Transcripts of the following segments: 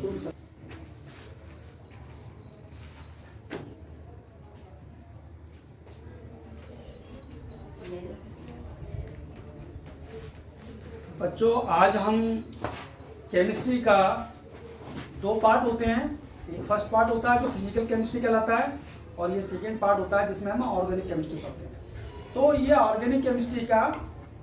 सुन सकते। बच्चों आज हम केमिस्ट्री का दो पार्ट होते हैं। एक फर्स्ट पार्ट होता है जो फिजिकल केमिस्ट्री कहलाता है, और ये सेकेंड पार्ट होता है जिसमें हम ऑर्गेनिक केमिस्ट्री पढ़ते हैं। तो ये ऑर्गेनिक केमिस्ट्री का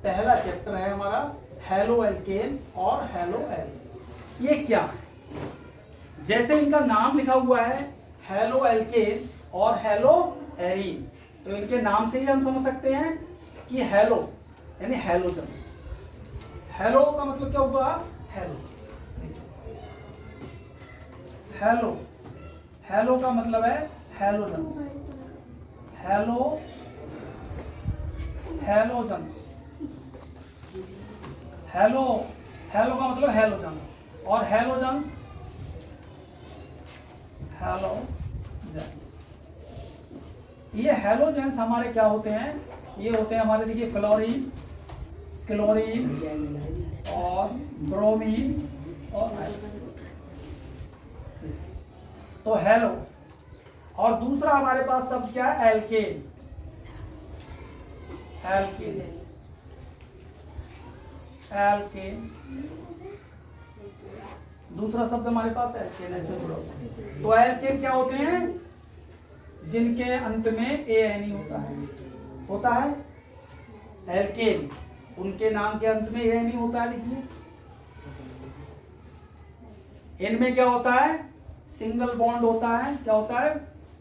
पहला चैप्टर है हमारा हैलो एल्केन और हैलो एल्केन। ये क्या है? जैसे इनका नाम लिखा हुआ है हैलो एल्केन और हैलो एरीन, तो इनके नाम से ही हम समझ सकते हैं कि हैलो यानी हैलोजन्स। हैलो का मतलब क्या हुआ? हैलोजन्स। हैलो, हैलो का मतलब है halogens. Hello, halogens. Hello, hello का मतलब हैलोजन्स, और हैलोजन्स, हैलोजेंस। ये हैलोजेंस हमारे क्या होते हैं? ये होते हैं हमारे, देखिए, फ्लोरीन, क्लोरीन और ब्रोमीन और आयोडीन। तो हैलो। और दूसरा हमारे पास शब्द क्या है? एल्केन। एल्केन, एल्केन दूसरा शब्द हमारे पास एल्केन है, इसमें जुड़ा हुआ। तो एल्केन क्या होते हैं? जिनके अंत में एएनई होता है। एल्केन, उनके नाम के अंत में एएनई होता है। लिखिए, इनमें क्या होता है? सिंगल बॉन्ड होता है। क्या होता है?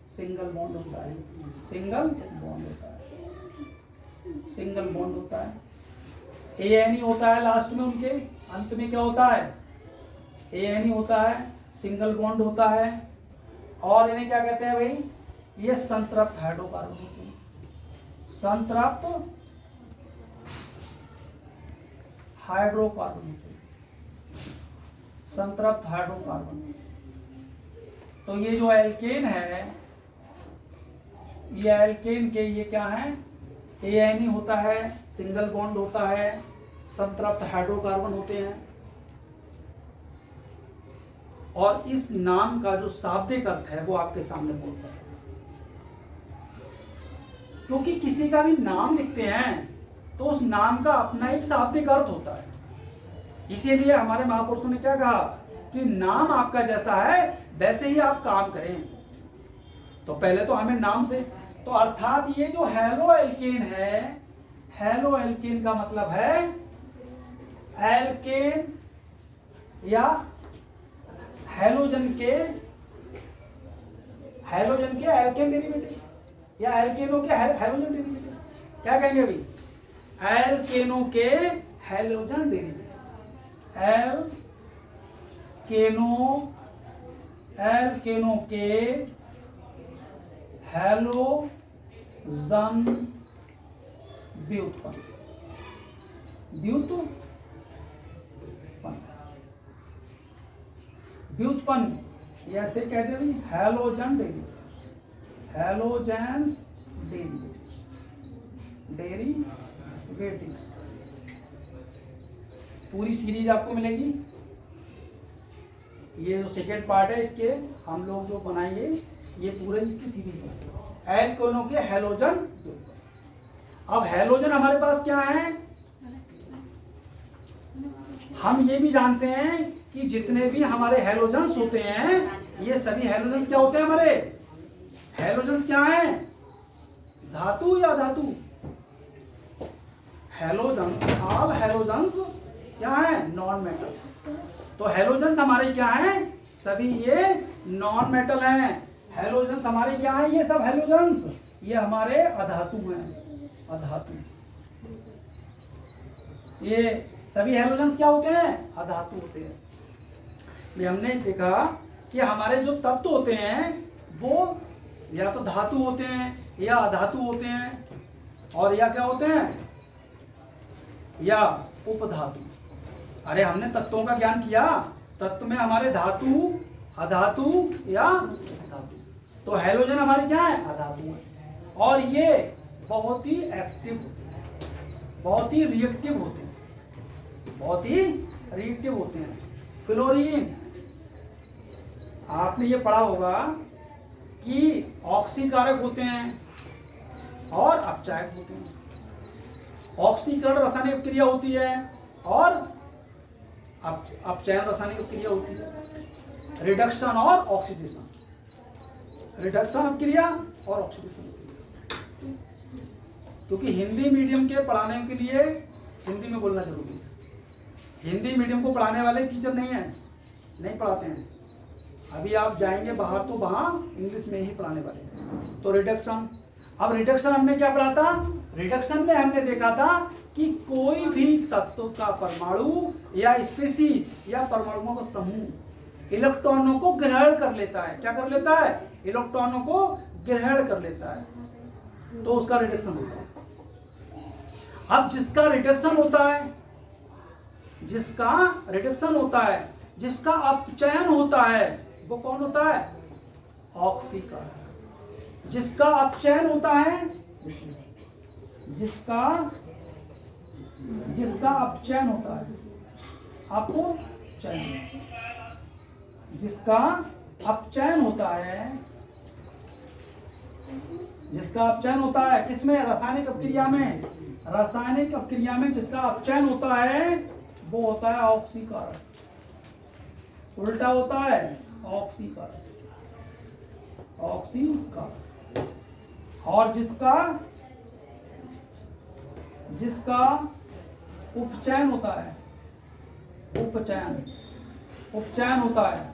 सिंगल बॉन्ड होता है। सिंगल बॉन्ड होता है। सिंगल बॉन्ड होता है। एएनई होता है लास्ट में, उनके अंत में क्या होता है? एएनई होता है, सिंगल बॉन्ड होता है। और इन्हें क्या कहते हैं भाई? ये संतृप्त हाइड्रोकार्बन होते हैं। संतृप्त हाइड्रोकार्बन होते हैं। संतृप्त हाइड्रोकार्बन। तो ये जो एल्केन है, ये एल्केन के ये क्या है? एएनई होता है, सिंगल बॉन्ड होता है, संतृप्त हाइड्रोकार्बन होते हैं। और इस नाम का जो शाब्दिक अर्थ है वो आपके सामने बोलता है। क्योंकि किसी का भी नाम लिखते हैं तो उस नाम का अपना एक शाब्दिक अर्थ होता है। इसीलिए हमारे महापुरुषों ने क्या कहा कि नाम आपका जैसा है वैसे ही आप काम करें। तो पहले तो हमें नाम से, तो अर्थात ये जो हैलो एल्केन है, हैलो एल्केन का मतलब है एल्केन या हैलोजन के एल्केन डेरिवेटिव, या एल्केनो के हैलोजन डेरिवेटिव। क्या कहेंगे अभी? एल्केनो के हैलोजन डेरिवेटिव। एल्केनो के हैलोजन व्युत्पन्न। व्युत्पन्न ऐसे कहते हैं हैलोजन डेरिवेटिव्स। Halogens derivatives. पूरी सीरीज आपको मिलेगी। ये जो सेकेंड पार्ट है इसके हम लोग जो बनाएंगे, ये पूरे इसकी सीरीज बनाएंगे। एल्केनो के हैलोजन। अब हैलोजन हमारे पास क्या है? हम ये भी जानते हैं कि जितने भी हमारे हैलोजेंस होते हैं, ये सभी हैलोजेंस क्या होते हैं? हमारे हैलोजेंस क्या हैं? धातु या धातु? हैलोजेंस, ऑल हैलोजेंस क्या है? Non metal. तो हैलोजेंस हमारे क्या हैं? सभी ये नॉन मेटल हैं। हैलोजेंस हमारे क्या हैं? ये सब हैलोजेंस ये हमारे अधातु हैं। अधातु, ये सभी हैलोजेंस क्या होते हैं? अधातु होते हैं। ये हमने देखा कि हमारे जो तत्व होते हैं वो या तो धातु होते हैं या अधातु होते हैं, और या क्या होते हैं? या उपधातु। अरे हमने तत्वों का ज्ञान किया, तत्व में हमारे धातु, अधातु या धातु। तो हैलोजन हमारे क्या है? अधातु है। और ये बहुत ही एक्टिव, बहुत ही रिएक्टिव होते हैं। फ्लोरीन आपने ये पढ़ा होगा कि ऑक्सीकारक होते हैं और अपचायक होते हैं। ऑक्सीकरण रासायनिक क्रिया होती है और अपचयन रासायनिक क्रिया होती है। रिडक्शन और ऑक्सीडेशन, रिडक्शन क्रिया और ऑक्सीडेशन क्रिया। क्योंकि हिंदी मीडियम के पढ़ाने के लिए हिंदी में बोलना जरूरी है। हिंदी मीडियम को पढ़ाने वाले टीचर नहीं है, नहीं पढ़ाते हैं। अभी आप जाएंगे बाहर तो वहाँ इंग्लिश में ही पढ़ाने वाले हैं। तो रिडक्शन, अब रिडक्शन हमने क्या पढ़ा था? रिडक्शन में हमने देखा था कि कोई भी तत्व का परमाणु या स्पीशीज या परमाणुओं का समूह इलेक्ट्रॉनों को ग्रहण कर लेता है। क्या कर लेता है? इलेक्ट्रॉनों को ग्रहण कर लेता है, तो उसका रिडक्शन होता है। अब जिसका रिडक्शन होता है, जिसका रिडक्शन होता है, जिसका अपचयन होता है, वो कौन होता है? ऑक्सीकारक। जिसका अपचयन होता है, जिसका अपचयन होता है, अपचयन, जिसका अपचयन होता है, जिसका अपचयन होता है किसमें? रासायनिक अपक्रिया में। रासायनिक अपक्रिया में जिसका अपचयन होता है वो होता है ऑक्सीकारक। उल्टा होता है ऑक्सीकारक, ऑक्सीकारक। और जिसका उपचयन होता है, उपचयन होता है,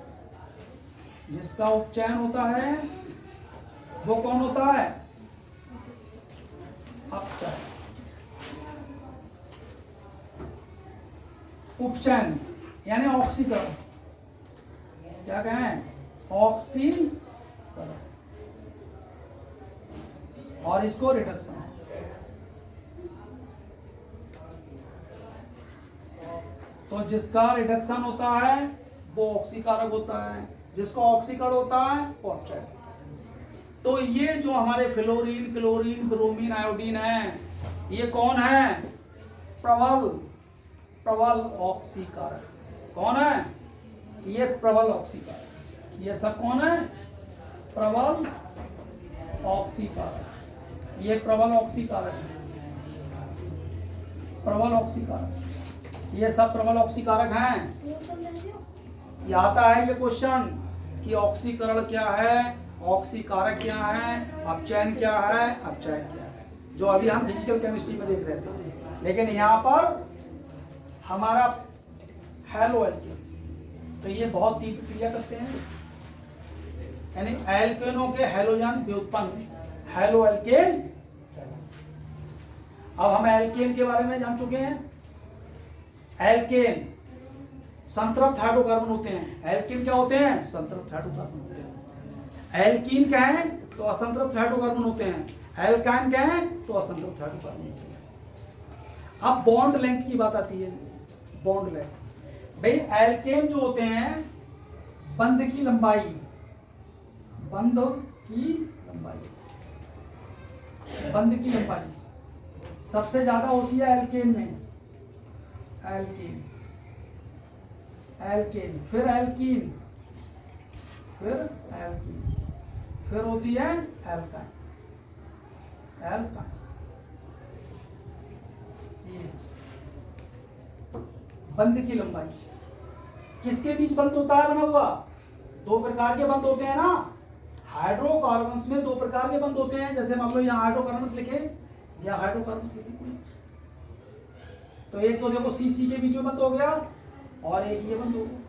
जिसका उपचयन होता है वो कौन होता है? अपचयन। उपचयन यानी ऑक्सीकरण। क्या कहें? ऑक्सीकरण। और इसको रिडक्शन। तो जिसका रिडक्शन होता है वो ऑक्सीकारक होता है, जिसका ऑक्सीकरण होता है वो अपचयन। तो ये जो हमारे फ्लोरीन, क्लोरीन, ब्रोमीन, आयोडीन है, ये कौन है? प्रबल ऑक्सीकारक। कौन है? ये प्रबल ऑक्सीकारक। ये सब कौन है? प्रबल ऑक्सीकारक। ये प्रबल ऑक्सीकारक है, प्रबल ऑक्सीकारक। ये सब प्रबल ऑक्सीकारक हैं। ये आता है ये क्वेश्चन कि ऑक्सीकरण क्या है, ऑक्सीकारक क्या है, अपचयन क्या है, अपचयन क्या है, जो अभी हम फिजिकल केमिस्ट्री में देख रहे थे। लेकिन यहाँ पर हमारा हैलो एल्केन, तो ये बहुत तीव्र क्रिया करते हैं, यानी एल्केनों के हैलोजन व्युत्पन्न हैलो एल्केन। अब हम एल्केन के बारे में जान चुके हैं। एल्केन संतृप्त हाइड्रोकार्बन होते हैं। एल्केन क्या होते हैं? संतृप्त हाइड्रोकार्बन होते हैं। एल्कीन क्या है? तो असंतृप्त हाइड्रोकार्बन होते हैं। एल्काइन क्या है? तो असंतृप्त हाइड्रोकार्बन होते हैं। अब बॉन्ड लेंथ की बात आती है। बॉन्ड लेंथ, भाई एल्केन जो होते हैं, बंध की लंबाई, बंध की लंबाई सबसे ज्यादा होती है एल्केन में। एल्केन, फिर एल्कीन, फिर होती है एल्काइन। बंध की लंबाई किसके बीच बंध होता है बना हुआ? दो प्रकार के बंध होते हैं ना। हाइड्रोकार्बन्स में दो प्रकार के बंध होते हैं। जैसे मान लो यहाँ हाइड्रोकार्बन्स लिखे या हाइड्रोकार्बन्स लिखे, तो एक तो देखो सी के बीच में बंध हो गया और एक ये बंध हो गया।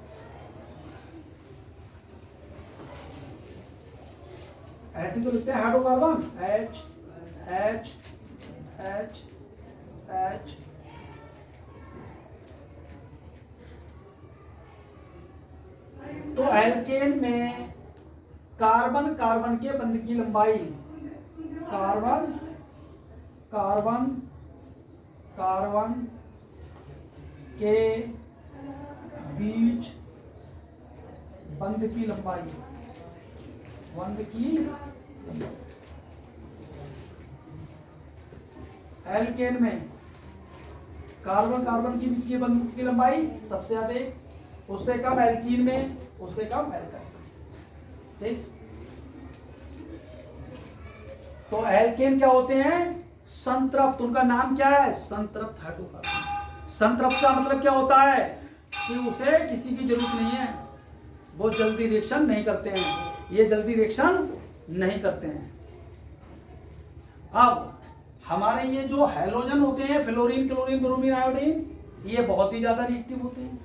ऐसे तो लिखते हैं hydrocarbon H H H H। तो एल्केन में कार्बन कार्बन के बंध की लंबाई, कार्बन के बीच बंध की लंबाई, एल्केन में कार्बन कार्बन के बीच की बंध की लंबाई सबसे अधिक, उससे कम एल्कीन में, उससे कम एल्काइन। ठीक। तो एल्केन क्या होते हैं? संतृप्त। उनका नाम क्या है? संतृप्त हाइड्रोकार्बन। संतृप्त का मतलब क्या होता है कि उसे किसी की जरूरत नहीं है, वो जल्दी रिएक्शन नहीं करते हैं, ये जल्दी रिएक्शन नहीं करते हैं। अब हमारे ये जो हैलोजन होते हैं, फ्लोरीन, क्लोरीन, ब्रोमीन, आयोडीन, ये बहुत ही ज्यादा रिएक्टिव होते हैं।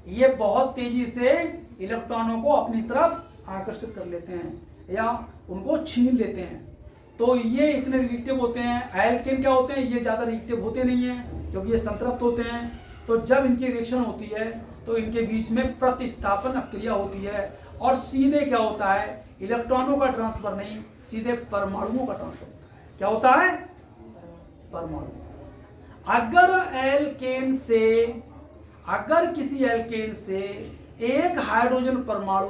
ये बहुत तेजी से इलेक्ट्रॉनों को अपनी तरफ आकर्षित कर लेते हैं या उनको छीन लेते हैं। तो ये इतने रिएक्टिव होते हैं। एल्केन क्या होते हैं? ये ज्यादा रिएक्टिव होते नहीं हैं क्योंकि ये संतृप्त होते हैं। तो जब इनकी रिएक्शन होती है तो इनके बीच में प्रतिस्थापन क्रिया होती है और सीधे क्या होता है? इलेक्ट्रॉनों का ट्रांसफर नहीं, सीधे परमाणुओं का ट्रांसफर होता है। क्या होता है? परमाणु। अगर किसी एल्केन से एक हाइड्रोजन परमाणु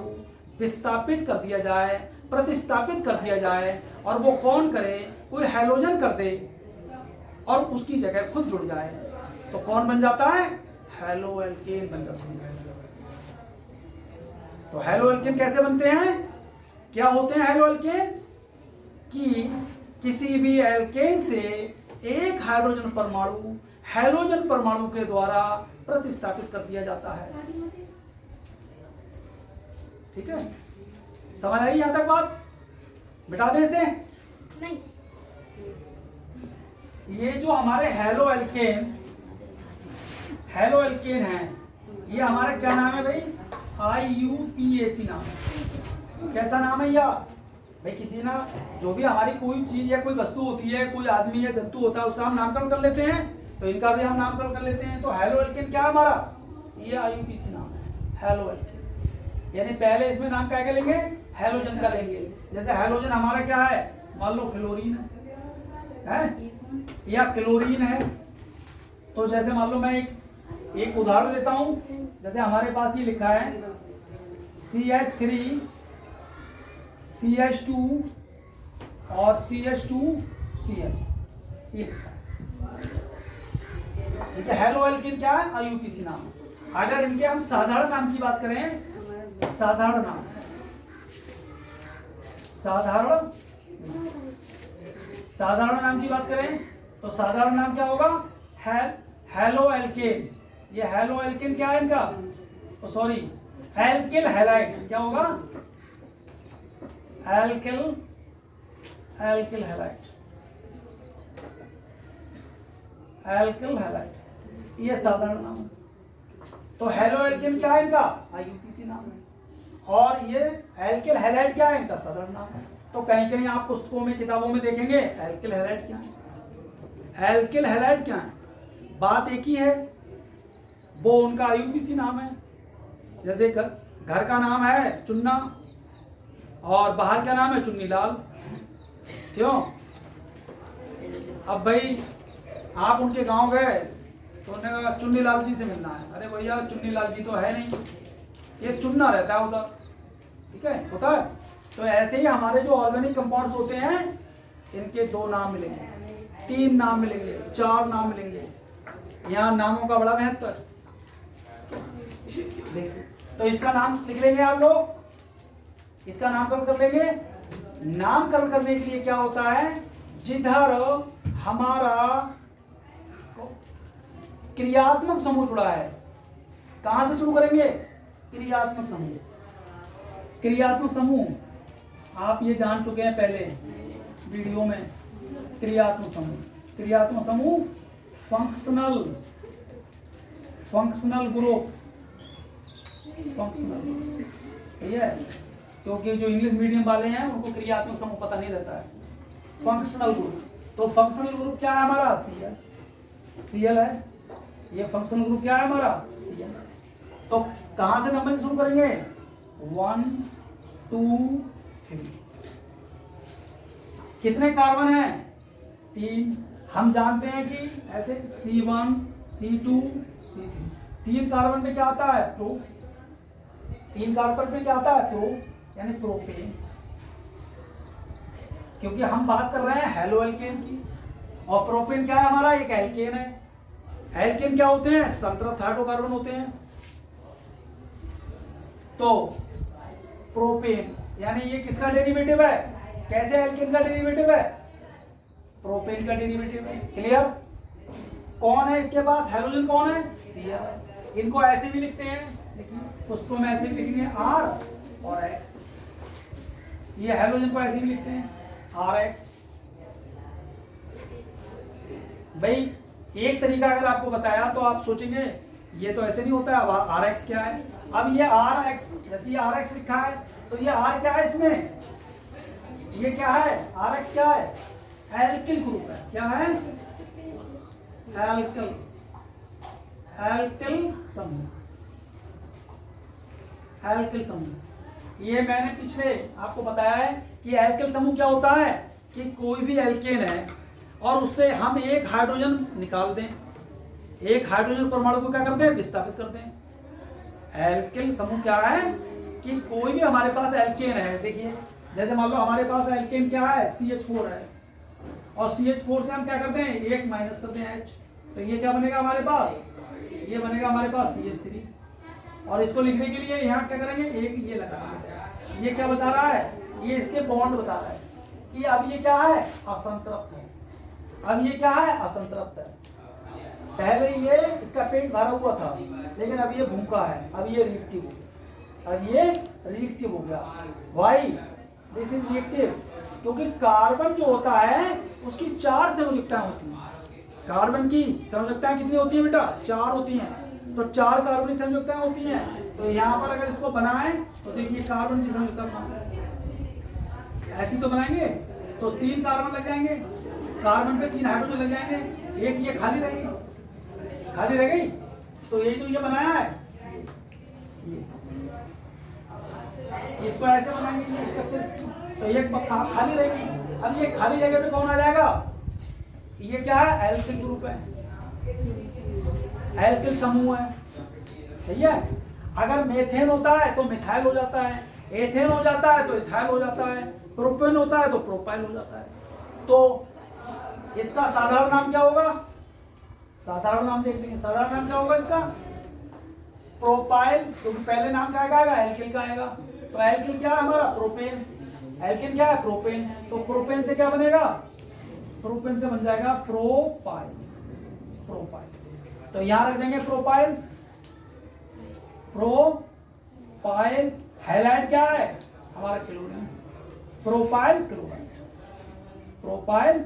विस्थापित कर दिया जाए, प्रतिस्थापित कर दिया जाए, और वो कौन करे? कोई हैलोजन कर दे और उसकी जगह खुद जुड़ जाए, तो कौन बन जाता है? हैलो एल्केन बन जाता है। तो हैलो एल्केन कैसे बनते हैं? क्या होते हैं हैलो एल्केन? कि किसी भी एल्केन से एक हाइड्रोजन परमाणु हैलोजन परमाणु के द्वारा प्रतिस्थापित कर दिया जाता है। ठीक है, समझ आई यहां तक बात? मिटा दें इसे? नहीं। ये जो हमारे हैलो एल्केन है, ये हमारा क्या नाम है भाई? IUPAC नाम है। कैसा नाम है यार भाई? किसी ना, जो भी हमारी कोई चीज या कोई वस्तु होती है, कोई आदमी या जंतु होता है, उसका हम नामकरण कर लेते हैं, तो इनका भी हम नामकरण कर लेते हैं। तो हैलो एल्केन क्या है हमारा? ये IUPAC नाम है, हैलो एल्केन। यानी पहले इसमें नाम क्या लेंगे? हैलोजन का लेंगे। जैसे हैलोजन हमारा क्या है? मान लो फ्लोरीन है या क्लोरीन है। तो जैसे मान लो मैं एक उदाहरण देता हूं। जैसे हमारे पास ये लिखा है CH3 CH2 और CH2Cl, ये लिखा है। ठीक है, हैलो एल्केन क्या है? IUPAC नाम। अगर इनके हम साधारण नाम की बात करें, साधारण नाम, साधारण नाम की बात करें तो साधारण नाम क्या होगा? Haloalkane. ये हैलो एल्केन क्या है इनका? Sorry, alkyl halide. क्या होगा? Alkyl halide. एल्किल हैलाइड, ये साधारण नाम है। तो हैलो एल्केन क्या है इनका? IUPAC नाम है। और ये एल्किल हैलाइड क्या है? इनका साधारण नाम है। तो कहीं कहीं आप पुस्तकों में, किताबों में देखेंगे एल्किल हैलाइड क्या है, एल्किल हैलाइड क्या है, बात एक ही है, वो उनका IUPAC नाम है। जैसे घर का नाम है चुन्ना और बाहर क्या नाम है? चुन्नीलाल। क्यों? अब भाई आप उनके गांव गए तो उन्होंने कहा चुन्नीलाल जी से मिलना है। अरे भैया चुन्नीलाल जी तो है नहीं, ये चुन्ना रहता है उधर। ठीक है, होता है। तो ऐसे ही हमारे जो ऑर्गेनिक कंपाउंड्स होते हैं, इनके 2 नाम मिलेंगे, 3 नाम मिलेंगे, 4 नाम मिलेंगे। यहाँ नामों का बड़ा महत्व है। तो इसका नाम लिख लेंगे आप लोग, इसका नामकरण कर लेंगे। नामकरण करने के लिए क्या होता है? जिधर हमारा क्रियात्मक समूह जुड़ा है, कहां से शुरू करेंगे? क्रियात्मक समूह। क्रियात्मक समूह आप ये जान चुके हैं पहले वीडियो में। क्रियात्मक समूह फंक्शनल ग्रुप, ठीक है। क्योंकि जो इंग्लिश मीडियम वाले हैं उनको क्रियात्मक समूह पता नहीं रहता है। फंक्शनल ग्रुप, तो फंक्शनल ग्रुप क्या है हमारा? Cl है। ये फंक्शनल ग्रुप क्या है हमारा? Cl। तो कहां से नंबरिंग शुरू करेंगे? 1 2 3। कितने कार्बन है? 3। हम जानते हैं कि ऐसे C1 C2 C3। 3 कार्बन पे क्या आता है? प्रो। 3 कार्बन पे क्या आता है? प्रो, यानी प्रोपेन। क्योंकि हम बात कर रहे हैं हैलो एल्केन की, और प्रोपेन क्या है हमारा? एक एल्केन है। एल्केन क्या होते हैं? संतृप्त हाइड्रोकार्बन होते हैं। तो प्रोपेन, यानी ये किसका डेरिवेटिव है, कैसे एल्केन का डेरिवेटिव है, प्रोपेन का डेरिवेटिव है। क्लियर? कौन है इसके पास, हेलोजन कौन है, Cl। इनको ऐसे भी लिखते हैं, देखिए पुष्पों में ऐसे भी लिखेंगे R और X, ये हेलोजन को ऐसे भी लिखते हैं RX। भाई एक तरीका अगर आपको बताया तो आप सोचेंगे ये तो ऐसे नहीं होता है, अब RX क्या है, अब ये RX, जैसे ये RX लिखा है तो ये R क्या है इसमें, ये क्या है, RX क्या है, एल्किल ग्रुप है, क्या है, एल्किल, एल्किल समूह, एल्किल समूह। ये मैंने पिछले आपको बताया है कि एल्किल समूह क्या होता है, कि कोई भी एल्केन है और उससे हम एक हाइड्रोजन निकाल दें, एक हाइड्रोजन परमाणु को क्या करते हैं, विस्थापित करते हैं। एल्किल समूह क्या है, कि कोई भी हमारे पास एल्केन है, देखिए जैसे मान लो हमारे पास एल्केन क्या है, CH4 है, और CH4 से हम क्या करते हैं, एक माइनस करते हैं H, तो ये क्या बनेगा हमारे पास, ये बनेगा हमारे पास CH3, और इसको लिखने के लिए यहाँ क्या करेंगे, एक ये लगाएंगे। ये क्या बता रहा है, ये इसके बॉन्ड बता रहा है कि अब ये क्या है, असंतृप्त है, अब ये क्या है, असंतृप्त है। पहले ये इसका पेट भरा हुआ था लेकिन अब ये भूखा है, अब ये रिएक्टिव हो गया, अब ये रिएक्टिव हो गया। वाई दिस इज रिएक्टिव, क्योंकि कार्बन जो होता है उसकी 4 संयोजकताएं होती हैं। कार्बन की संयोजकताएं कितनी होती है बेटा, 4 होती हैं, तो 4 कार्बनिक संयोजकताएं होती हैं। तो यहाँ पर अगर इसको बनाएं तो देखिए कार्बन की संयोजकता ऐसी तो बनाएंगे तो 3 कार्बन लग जाएंगे, कार्बन पे 3 हाइड्रोजन लग जाएंगे, एक ये खाली रहेगी, खाली रह गई, तो यही तो ये बनाया है, ये इसको ऐसे बनाएंगे, ये स्ट्रक्चर, तो ये खाली रहेगी। अब ये खाली जगह पे कौन आ जाएगा, ये क्या है, एल्किल ग्रुप है, एल्किल समूह है, सही है। अगर मेथेन होता है तो मिथाइल हो जाता है, एथेन हो जाता है तो इथाइल हो जाता है, प्रोपेन होता है तो प्रोपाइल हो जाता है। तो इसका साधारण नाम क्या होगा, साधारण नाम देख लेंगे, साधारण नाम क्या होगा इसका, प्रोपाइल, क्योंकि पहले नाम क्या आएगा, एल्किल का आएगा, तो एल्किल क्या है हमारा, प्रोपेन, एल्किन क्या है, प्रोपेन, तो प्रोपेन से क्या बनेगा, प्रोपेन से बन जाएगा प्रोपाइल, प्रोपाइल, तो यहां रख देंगे प्रोपाइल, प्रोपाइल। हैलाइड क्या है हमारा, क्लोरीन, प्रोपाइल क्लोराइड, प्रोपाइल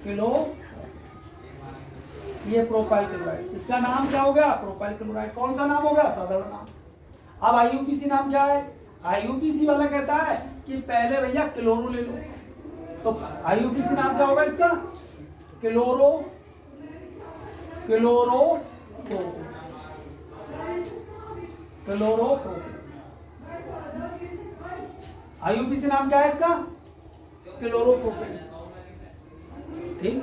क्लो, ये प्रोपाइल क्लोराइड, इसका नाम क्या हो गया, प्रोपाइल क्लोराइड। कौन सा नाम होगा, साधारण नाम। अब आईयूपीसी नाम क्या है, आईयूपीसी वाला कहता है कि पहले भैया क्लोरो ले लो, तो आईयूपीसी नाम क्या होगा इसका, क्लोरो, क्लोरो क्लोरोप्रोपेन, आईयूपीसी नाम क्या है इसका, क्लोरोप्रोपेन, ठीक।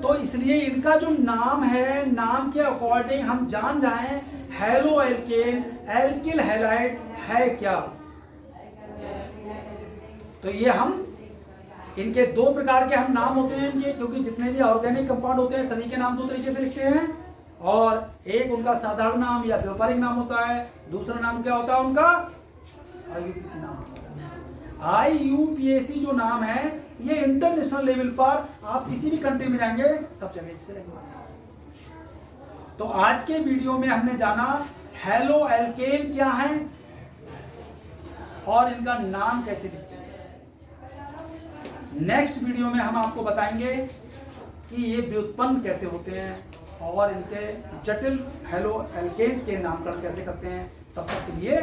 तो इसलिए इनका जो नाम है, नाम के अकॉर्डिंग हम जान जाएं हेलो एल्केन, एल्किल हैलाइड है क्या। तो ये हम इनके 2 प्रकार के हम नाम होते हैं इनके, क्योंकि जितने भी ऑर्गेनिक कंपाउंड होते हैं सभी के नाम 2 तरीके से लिखते हैं, और एक उनका साधारण नाम या व्यापारिक नाम होता है, दूसरा नाम क्या होता है उनका, आईयूपीसी नाम होता है। आईयूपीएसी जो नाम है ये इंटरनेशनल लेवल पर आप किसी भी कंट्री में जाएंगे सब जगह से रहेंगे। तो आज के वीडियो में हमने जाना हेलो एल्केन क्या है और इनका नाम कैसे लिखते हैं। नेक्स्ट वीडियो में हम आपको बताएंगे कि ये व्युत्पन्न कैसे होते हैं और इनके जटिल हेलो एल्केन्स के नामकरण कैसे करते हैं। तब तक के लिए